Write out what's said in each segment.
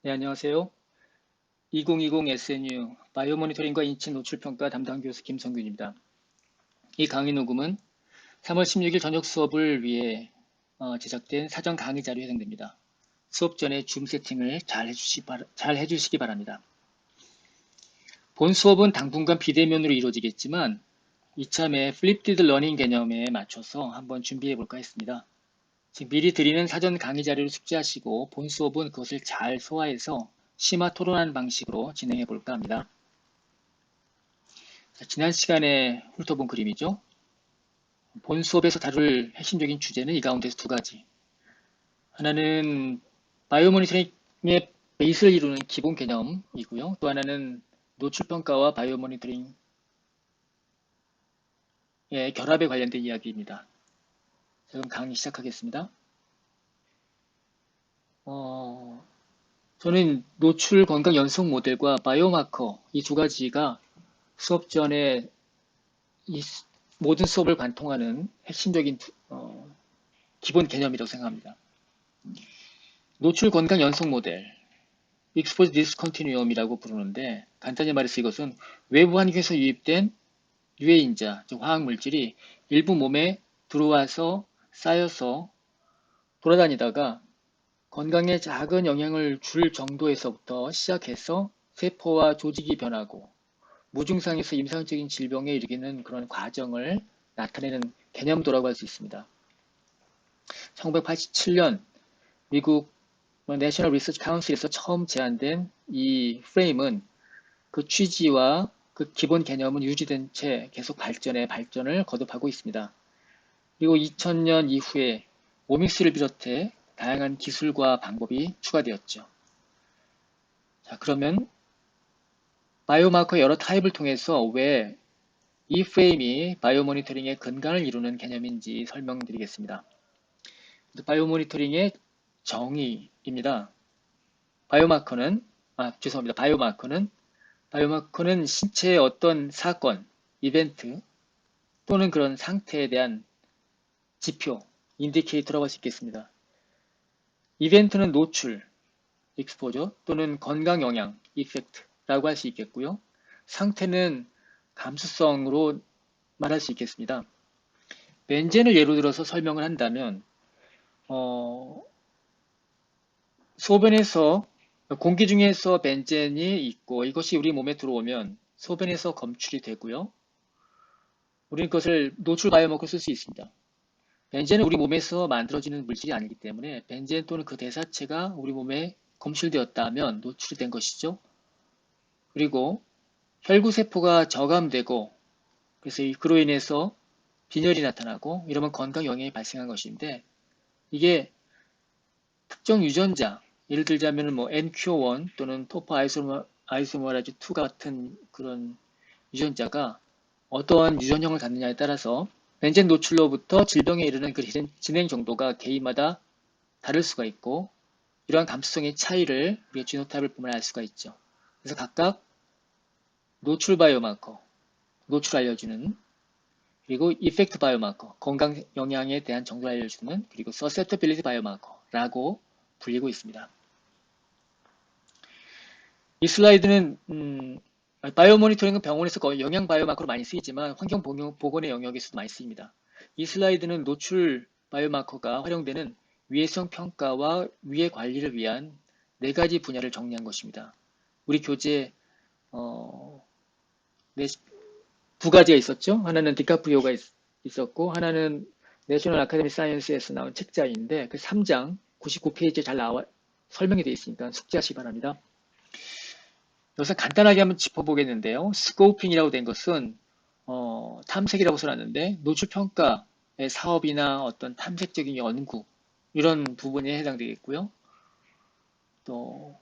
네, 안녕하세요. 2020 SNU 바이오 모니터링과 인체 노출 평가 담당 교수 김성균입니다. 이 강의 녹음은 3월 16일 저녁 수업을 위해 제작된 사전 강의 자료에 해당됩니다. 수업 전에 줌 세팅을 잘 해주시기 바랍니다. 본 수업은 당분간 비대면으로 이루어지겠지만 이참에 플립디드 러닝 개념에 맞춰서 한번 준비해 볼까 했습니다. 지금 미리 드리는 사전 강의 자료를 숙지하시고 본 수업은 그것을 잘 소화해서 심화 토론하는 방식으로 진행해 볼까 합니다. 자, 지난 시간에 훑어본 그림이죠. 본 수업에서 다룰 핵심적인 주제는 이 가운데서 두 가지. 하나는 바이오 모니터링의 베이스를 이루는 기본 개념이고요. 또 하나는 노출평가와 바이오 모니터링의 결합에 관련된 이야기입니다. 자, 그럼 강의 시작하겠습니다. 저는 노출 건강 연속 모델과 바이오마커 이 두 가지가 수업 전에 이 모든 수업을 관통하는 핵심적인 기본 개념이라고 생각합니다. 노출 건강 연속 모델, Exposure Discontinuum이라고 부르는데 간단히 말해서 이것은 외부 환경에서 유입된 유해인자, 즉 화학물질이 일부 몸에 들어와서 쌓여서 돌아다니다가 건강에 작은 영향을 줄 정도에서부터 시작해서 세포와 조직이 변하고 무증상에서 임상적인 질병에 이르기는 그런 과정을 나타내는 개념도라고 할 수 있습니다. 1987년 미국 내셔널 리서치 카운슬에서 처음 제안된 이 프레임은 그 취지와 그 기본 개념은 유지된 채 계속 발전을 거듭하고 있습니다. 그리고 2000년 이후에 오믹스를 비롯해 다양한 기술과 방법이 추가되었죠. 자, 그러면 바이오마커 여러 타입을 통해서 왜 이 프레임이 바이오 모니터링의 근간을 이루는 개념인지 설명드리겠습니다. 바이오 모니터링의 정의입니다. 바이오마커는 신체의 어떤 사건, 이벤트 또는 그런 상태에 대한 지표, 인디케이터라고 할 수 있겠습니다. 이벤트는 노출, 익스포저 또는 건강 영향, 이펙트라고 할 수 있겠고요. 상태는 감수성으로 말할 수 있겠습니다. 벤젠을 예로 들어서 설명을 한다면 소변에서 공기 중에서 벤젠이 있고 이것이 우리 몸에 들어오면 소변에서 검출이 되고요. 우리는 그것을 노출 바이오마커로 쓸 수 있습니다. 벤젠은 우리 몸에서 만들어지는 물질이 아니기 때문에 벤젠 또는 그 대사체가 우리 몸에 검출되었다면 노출이 된 것이죠. 그리고 혈구세포가 저감되고 그래서 그로 인해서 빈혈이 나타나고 이러면 건강 영향이 발생한 것인데 이게 특정 유전자, 예를 들자면 뭐 NQ1 또는 토포 아이소머라즈 2 같은 그런 유전자가 어떠한 유전형을 갖느냐에 따라서 벤젠 노출로부터 질병에 이르는 그 진행 정도가 개인마다 다를 수가 있고 이러한 감수성의 차이를 우리가 지노타입을 보면 알 수가 있죠. 그래서 각각 노출 바이오마커, 노출 알려주는 그리고 이펙트 바이오마커, 건강 영향에 대한 정도를 알려주는 그리고 서세터빌리티 바이오마커라고 불리고 있습니다. 이 슬라이드는 바이오 모니터링은 병원에서 거의 영양 바이오마커로 많이 쓰이지만 환경 보건의 영역에서도 많이 쓰입니다. 이 슬라이드는 노출 바이오마커가 활용되는 위해성 평가와 위해 관리를 위한 4가지 분야를 정리한 것입니다. 우리 교재에 2가지가 있었죠. 하나는 디카프리오가 있었고 하나는 내셔널 아카데미 사이언스에서 나온 책자인데 그 3장 99페이지에 잘 설명이 되어 있으니까 숙지하시기 바랍니다. 여기서 간단하게 한번 짚어보겠는데요. 스코핑이라고 된 것은 탐색이라고 써놨는데 노출평가의 사업이나 어떤 탐색적인 연구 이런 부분에 해당되겠고요. 또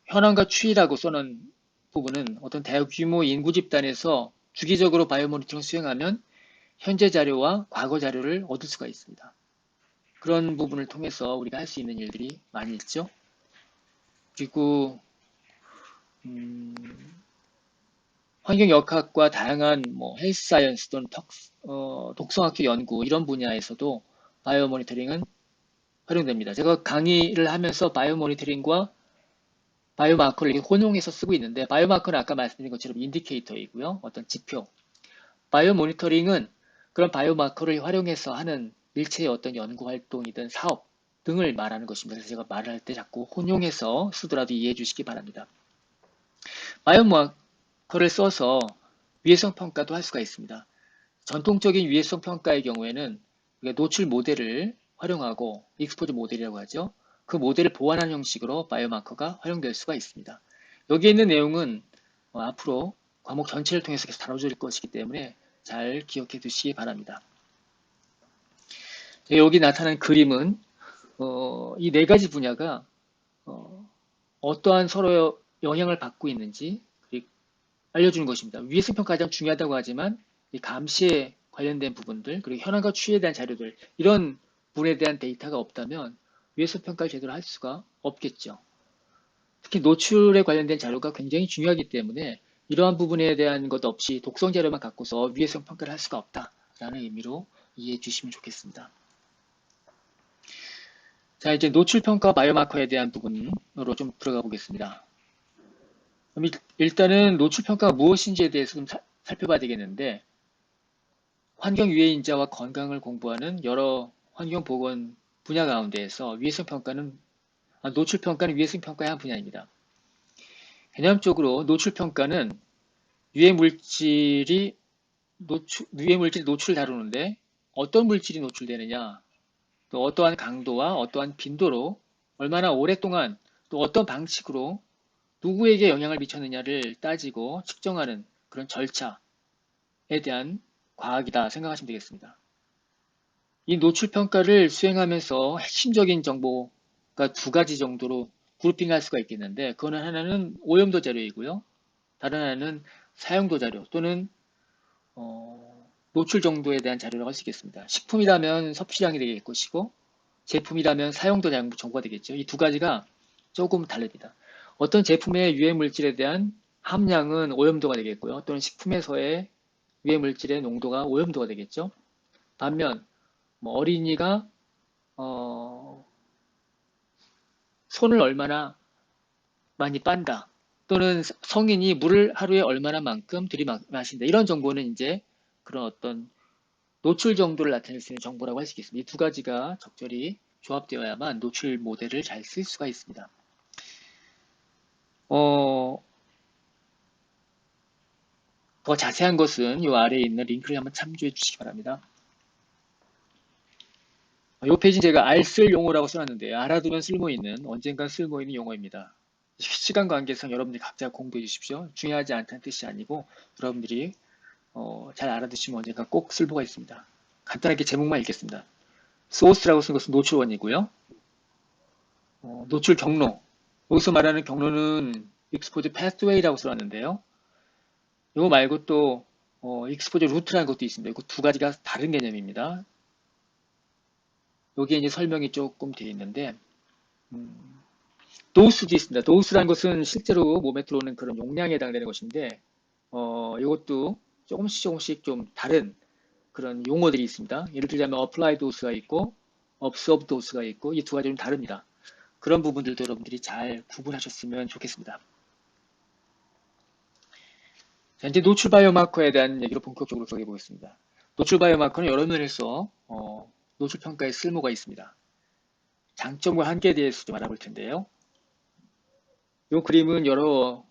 현황과 추이라고 써놓은 부분은 어떤 대규모 인구 집단에서 주기적으로 바이오 모니터링을 수행하면 현재 자료와 과거 자료를 얻을 수가 있습니다. 그런 부분을 통해서 우리가 할 수 있는 일들이 많이 있죠. 그리고 환경역학과 다양한 헬스 사이언스 또는 독성학적 연구 이런 분야에서도 바이오 모니터링은 활용됩니다. 제가 강의를 하면서 바이오 모니터링과 바이오마커를 이렇게 혼용해서 쓰고 있는데, 바이오마커는 아까 말씀드린 것처럼 인디케이터이고요. 어떤 지표. 바이오 모니터링은 그런 바이오마커를 활용해서 하는 일체의 어떤 연구 활동이든 사업 등을 말하는 것입니다. 그래서 제가 말을 할 때 자꾸 혼용해서 쓰더라도 이해해 주시기 바랍니다. 바이오마커를 써서 위해성 평가도 할 수가 있습니다. 전통적인 위해성 평가의 경우에는 노출 모델을 활용하고 익스포즈 모델이라고 하죠. 그 모델을 보완한 형식으로 바이오마커가 활용될 수가 있습니다. 여기에 있는 내용은 앞으로 과목 전체를 통해서 계속 다뤄질 것이기 때문에 잘 기억해 두시기 바랍니다. 여기 나타난 그림은 이 네 가지 분야가 어떠한 서로 영향을 받고 있는지 알려주는 것입니다. 위해성 평가 가장 중요하다고 하지만 이 감시에 관련된 부분들 그리고 현황과 추이에 대한 자료들 이런 부분에 대한 데이터가 없다면 위해성 평가를 제대로 할 수가 없겠죠. 특히 노출에 관련된 자료가 굉장히 중요하기 때문에 이러한 부분에 대한 것 없이 독성 자료만 갖고서 위해성 평가를 할 수가 없다라는 의미로 이해해 주시면 좋겠습니다. 자, 이제 노출 평가 바이오마커에 대한 부분으로 좀 들어가 보겠습니다. 그럼 일단은 노출 평가가 무엇인지에 대해서 좀 살펴봐야 되겠는데, 환경 유해 인자와 건강을 공부하는 여러 환경 보건 분야 가운데에서 노출 평가는 위해성 평가의 한 분야입니다. 개념적으로 노출 평가는 유해 물질이 노출을 다루는데 어떤 물질이 노출되느냐, 또 어떠한 강도와 어떠한 빈도로 얼마나 오랫동안 또 어떤 방식으로 누구에게 영향을 미쳤느냐를 따지고 측정하는 그런 절차에 대한 과학이다 생각하시면 되겠습니다. 이 노출 평가를 수행하면서 핵심적인 정보가 두 가지 정도로 그룹핑할 수가 있겠는데, 그거는 하나는 오염도 자료이고요. 다른 하나는 사용도 자료 또는 노출 정도에 대한 자료라고 할 수 있겠습니다. 식품이라면 섭취량이 되게 될 것이고 제품이라면 사용도 정보가 되겠죠. 이 두 가지가 조금 다릅니다. 어떤 제품의 유해 물질에 대한 함량은 오염도가 되겠고요. 또는 식품에서의 유해 물질의 농도가 오염도가 되겠죠. 반면 어린이가 손을 얼마나 많이 빤다 또는 성인이 물을 하루에 얼마나 만큼 들이마신다 이런 정보는 이제 그런 어떤 노출 정도를 나타낼 수 있는 정보라고 할 수 있겠습니다. 이 두 가지가 적절히 조합되어야만 노출 모델을 잘 쓸 수가 있습니다. 더 자세한 것은 이 아래에 있는 링크를 한번 참조해 주시기 바랍니다. 이 페이지는 제가 알쓸 용어라고 써놨는데요. 알아두면 쓸모있는, 언젠간 쓸모있는 용어입니다. 시간 관계상 여러분들이 각자 공부해 주십시오. 중요하지 않다는 뜻이 아니고 여러분들이 잘 알아두시면 언젠가 꼭 쓸모가 있습니다. 간단하게 제목만 읽겠습니다. 소스라고 쓴 것은 노출원이고요. 노출 경로. 여기서 말하는 경로는 익스포즈 패스웨이라고 써놨는데요. 이거 말고 또 익스포즈 루트라는 것도 있습니다. 이거 두 가지가 다른 개념입니다. 여기에 이제 설명이 조금 되어 있는데 도수도 있습니다. 도수라는 것은 실제로 몸에 들어오는 그런 용량에 해당되는 것인데 이것도 조금씩 좀 다른 그런 용어들이 있습니다. 예를 들자면 apply 도수가 있고 observe 도수가 있고 이 두 가지 좀 다릅니다. 그런 부분들도 여러분들이 잘 구분하셨으면 좋겠습니다. 자, 이제 노출 바이오마커에 대한 얘기로 본격적으로 들어가 보겠습니다. 노출 바이오마커는 여러 면에서 노출 평가에 쓸모가 있습니다. 장점과 한계에 대해서 좀 알아볼 텐데요. 이 그림은 여러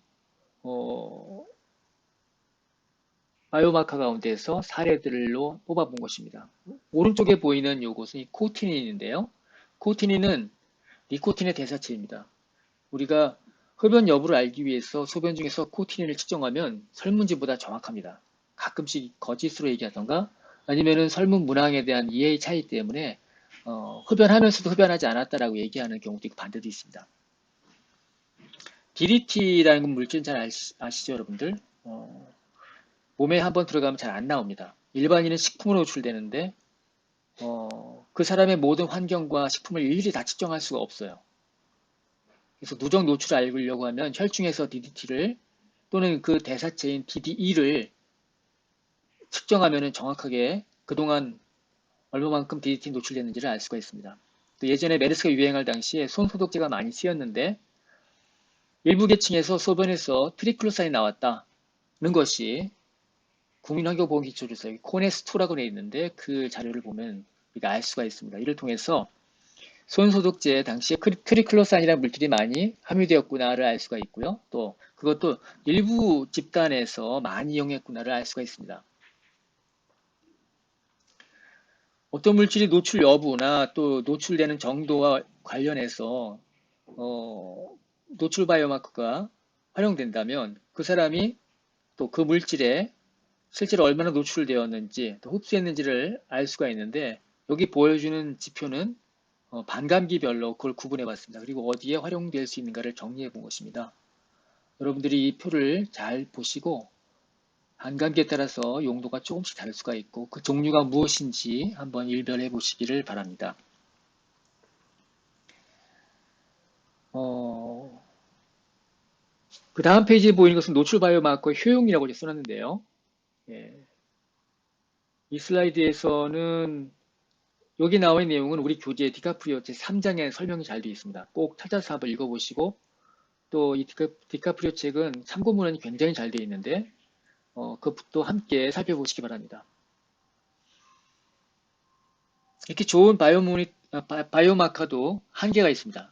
바이오마커 가운데서 사례들로 뽑아본 것입니다. 오른쪽에 보이는 이것은 코티닌인데요. 코티닌은 니코틴의 대사체입니다. 우리가 흡연 여부를 알기 위해서 소변 중에서 코티닌을 측정하면 설문지보다 정확합니다. 가끔씩 거짓으로 얘기하던가 아니면은 설문 문항에 대한 이해의 차이 때문에 흡연하면서도 흡연하지 않았다라고 얘기하는 경우도 있고 반대도 있습니다. DDT라는 물질은 잘 아시죠, 여러분들? 몸에 한번 들어가면 잘 안 나옵니다. 일반인은 식품으로 노출되는데 그 사람의 모든 환경과 식품을 일일이 다 측정할 수가 없어요. 그래서 누적 노출을 알려고 하면 혈중에서 DDT를 또는 그 대사체인 DDE를 측정하면 정확하게 그동안 얼마만큼 DDT 노출됐는지를 알 수가 있습니다. 또 예전에 메르스가 유행할 당시에 손소독제가 많이 쓰였는데 일부 계층에서 소변에서 트리클로산이 나왔다는 것이 국민환경보건기초조사 코네스2라고 되어 있는데 그 자료를 보면 우리가 알 수가 있습니다. 이를 통해서 손소독제 당시에 트리클로산이라는 물질이 많이 함유되었구나를 알 수가 있고요. 또 그것도 일부 집단에서 많이 이용했구나를 알 수가 있습니다. 어떤 물질이 노출 여부나 또 노출되는 정도와 관련해서 노출 바이오마커가 활용된다면 그 사람이 또 그 물질에 실제로 얼마나 노출되었는지 또 흡수했는지를 알 수가 있는데 여기 보여주는 지표는 반감기별로 그걸 구분해 봤습니다. 그리고 어디에 활용될 수 있는가를 정리해 본 것입니다. 여러분들이 이 표를 잘 보시고 반감기에 따라서 용도가 조금씩 다를 수가 있고 그 종류가 무엇인지 한번 일별해 보시기를 바랍니다. 그 다음 페이지에 보이는 것은 노출 바이오마커 효용이라고 써놨는데요. 예, 이 슬라이드에서는 여기 나와 있는 내용은 우리 교재 디카프리오 제3장에 설명이 잘 되어 있습니다. 꼭 찾아서 한번 읽어보시고 또 이 디카프리오 책은 참고문헌이 굉장히 잘 되어 있는데 그것도 함께 살펴보시기 바랍니다. 이렇게 좋은 바이오마커도 한계가 있습니다.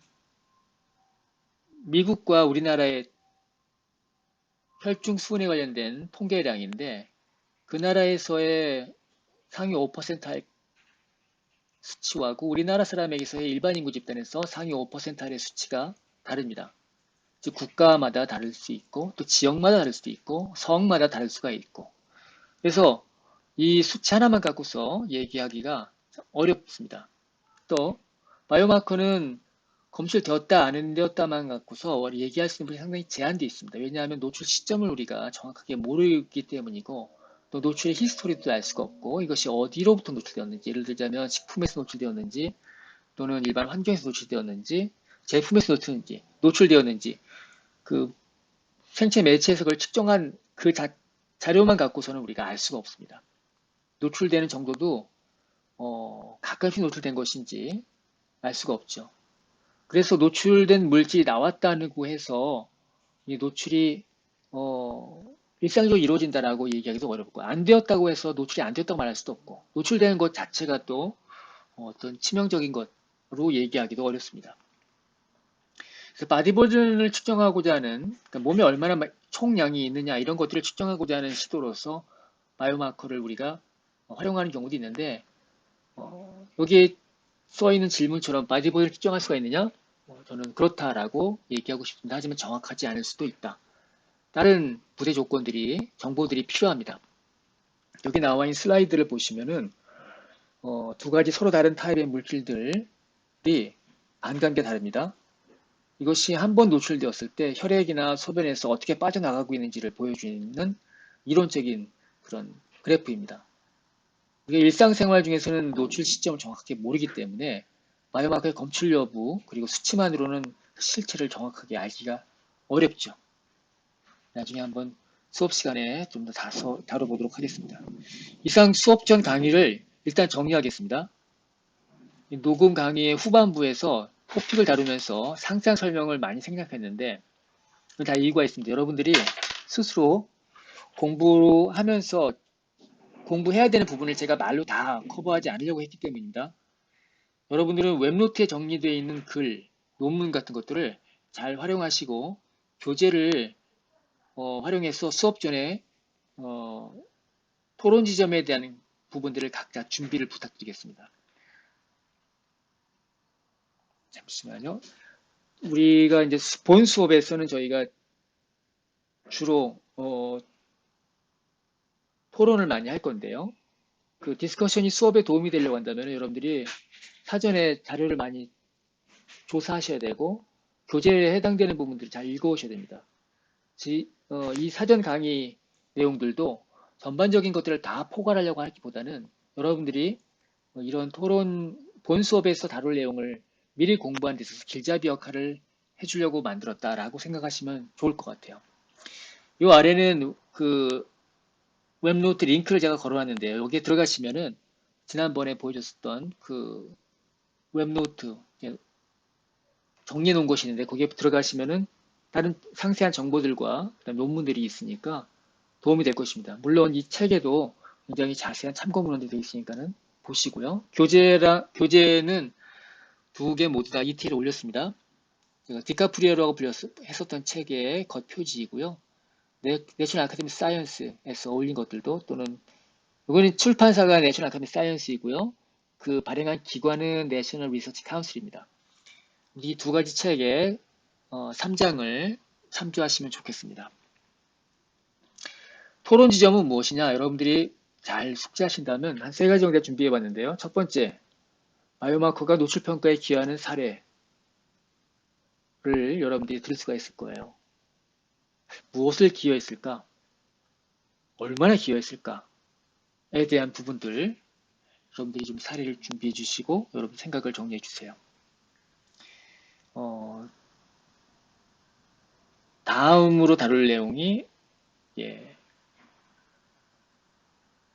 미국과 우리나라의 혈중 수분에 관련된 통계량인데 그 나라에서의 상위 5% 수치와고 우리나라 사람에게서의 일반 인구 집단에서 상위 5%의 수치가 다릅니다. 즉 국가마다 다를 수 있고 또 지역마다 다를 수도 있고 성마다 다를 수가 있고 그래서 이 수치 하나만 갖고서 얘기하기가 어렵습니다. 또 바이오마커는 검출되었다 안 되었다만 갖고서 얘기할 수 있는 부분이 상당히 제한되어 있습니다. 왜냐하면 노출 시점을 우리가 정확하게 모르기 때문이고 또 노출의 히스토리도 알 수가 없고 이것이 어디로부터 노출되었는지 예를 들자면 식품에서 노출되었는지 또는 일반 환경에서 노출되었는지 제품에서 노출되었는지 그 생체 매체에서 그걸 측정한 그 자료만 갖고서는 우리가 알 수가 없습니다. 노출되는 정도도 가끔씩 노출된 것인지 알 수가 없죠. 그래서 노출된 물질이 나왔다고 해서 이 노출이 일상적으로 이루어진다라고 얘기하기도 어렵고 안 되었다고 해서 노출이 안 되었다고 말할 수도 없고 노출되는 것 자체가 또 어떤 치명적인 것으로 얘기하기도 어렵습니다. 그래서 바디버전을 측정하고자 하는 그러니까 몸에 얼마나 총량이 있느냐 이런 것들을 측정하고자 하는 시도로서 바이오마커를 우리가 활용하는 경우도 있는데 여기에 써 있는 질문처럼 바디버전을 측정할 수가 있느냐? 저는 그렇다라고 얘기하고 싶습니다. 하지만 정확하지 않을 수도 있다. 다른 부대 조건들이 정보들이 필요합니다. 여기 나와 있는 슬라이드를 보시면은 두 가지 서로 다른 타입의 물질들이 반감기가 다릅니다. 이것이 한 번 노출되었을 때 혈액이나 소변에서 어떻게 빠져나가고 있는지를 보여주는 이론적인 그런 그래프입니다. 우리가 일상생활 중에서는 노출 시점을 정확하게 모르기 때문에 바이오마커의 검출 여부 그리고 수치만으로는 실체를 정확하게 알기가 어렵죠. 나중에 한번 수업 시간에 좀 더 다뤄보도록 하겠습니다. 이상 수업 전 강의를 일단 정리하겠습니다. 녹음 강의의 후반부에서 토픽을 다루면서 상세한 설명을 많이 생략했는데 다 이유가 있습니다. 여러분들이 스스로 공부하면서 공부해야 되는 부분을 제가 말로 다 커버하지 않으려고 했기 때문입니다. 여러분들은 웹노트에 정리되어 있는 글, 논문 같은 것들을 잘 활용하시고 교재를 활용해서 수업 전에 토론 지점에 대한 부분들을 각자 준비를 부탁드리겠습니다. 잠시만요. 우리가 이제 본 수업에서는 저희가 주로 토론을 많이 할 건데요. 그 디스커션이 수업에 도움이 되려고 한다면 여러분들이 사전에 자료를 많이 조사하셔야 되고 교재에 해당되는 부분들을 잘 읽어오셔야 됩니다. 이 사전 강의 내용들도 전반적인 것들을 다 포괄하려고 하기보다는 여러분들이 이런 토론 본 수업에서 다룰 내용을 미리 공부한 데 있어서 길잡이 역할을 해주려고 만들었다라고 생각하시면 좋을 것 같아요. 이 아래는 그 웹노트 링크를 제가 걸어놨는데요. 여기에 들어가시면은 지난번에 보여줬었던 그 웹노트 정리해 놓은 것이 있는데 거기에 들어가시면은 다른 상세한 정보들과 그다음 논문들이 있으니까 도움이 될 것입니다. 물론 이 책에도 굉장히 자세한 참고문헌들이 되어 있으니까는 보시고요. 교재는 두 개 모두 다 ETL에 올렸습니다. 제가 디카프리오라고 했었던 책의 겉표지이고요. 내셔널 아카데미 사이언스에서 올린 것들도 또는 이거는 출판사가 내셔널 아카데미 사이언스이고요. 그 발행한 기관은 내셔널 리서치 카운슬입니다. 이 두 가지 책의 3장을 참조하시면 좋겠습니다. 토론 지점은 무엇이냐? 여러분들이 잘 숙지하신다면 한 세 가지 정도 준비해 봤는데요. 첫 번째, 바이오마커가 노출평가에 기여하는 사례를 여러분들이 들을 수가 있을 거예요. 무엇을 기여했을까? 얼마나 기여했을까에 대한 부분들 여러분들이 좀 사례를 준비해 주시고 여러분 생각을 정리해 주세요. 다음으로 다룰 내용이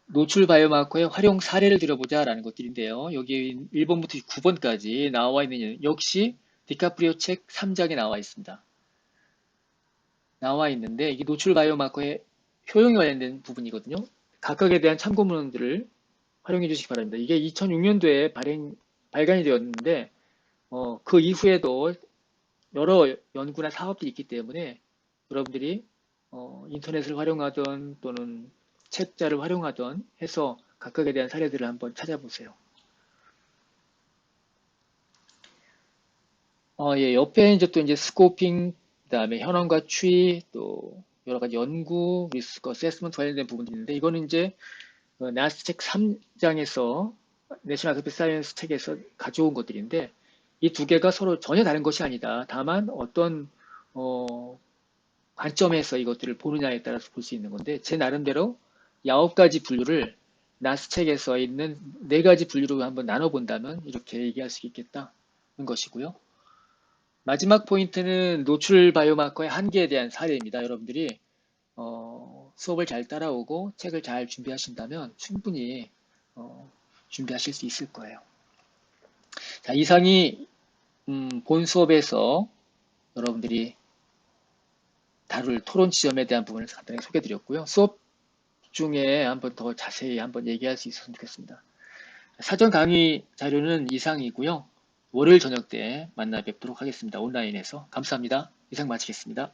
노출 바이오마커의 활용 사례를 들어보자 라는 것들인데요. 여기 1번부터 9번까지 나와 있는 역시 디카프리오 책 3장에 나와 있습니다. 나와 있는데 이게 노출 바이오마커의 효용에 관련된 부분이거든요. 각각에 대한 참고문헌들을 활용해 주시기 바랍니다. 이게 2006년도에 발간이 되었는데 그 이후에도 여러 연구나 사업들이 있기 때문에 여러분들이 인터넷을 활용하던 또는 책자를 활용하던 해서 각각에 대한 사례들을 한번 찾아보세요. 옆에 이제 스코핑, 그다음에 현황과 추이, 또 여러 가지 연구, 리스크 어세스먼트 관련된 부분이 있는데 이거는 이제 나스 책 3장에서 내셔널 아카데미 사이언스 책에서 가져온 것들인데 이 두 개가 서로 전혀 다른 것이 아니다. 다만 어떤 관점에서 이것들을 보느냐에 따라서 볼 수 있는 건데 제 나름대로 9가지 분류를 나스 책에 써 있는 4가지 분류로 한번 나눠본다면 이렇게 얘기할 수 있겠다는 것이고요. 마지막 포인트는 노출 바이오마커의 한계에 대한 사례입니다. 여러분들이 수업을 잘 따라오고 책을 잘 준비하신다면 충분히 준비하실 수 있을 거예요. 자, 이상이 본 수업에서 여러분들이 다룰 토론 지점에 대한 부분을 간단히 소개해드렸고요. 수업 중에 한번 더 자세히 한번 얘기할 수 있었으면 좋겠습니다. 사전 강의 자료는 이상이고요. 월요일 저녁 때 만나 뵙도록 하겠습니다. 온라인에서. 감사합니다. 이상 마치겠습니다.